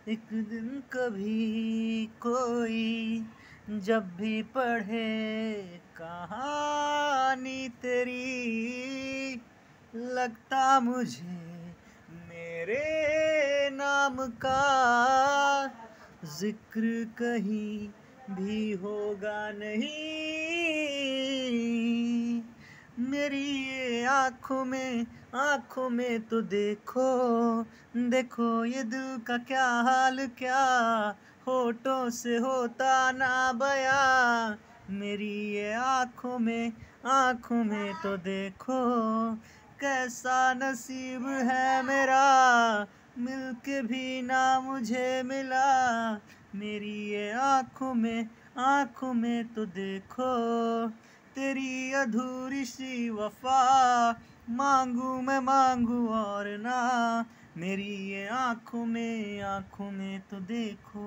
एक दिन कभी कोई जब भी पढ़े कहानी तेरी, लगता मुझे मेरे नाम का जिक्र कहीं भी होगा नहीं। मेरी ये आंखों में तो देखो, देखो ये दिल का क्या हाल, क्या होठों से होता ना बया। मेरी ये आंखों में तो देखो, कैसा नसीब है मेरा, मिलके भी ना मुझे मिला। मेरी ये आंखों में तो देखो, तेरी अधूरी सी वफा, मांगू और ना। मेरी ये आंखों में तो देखो।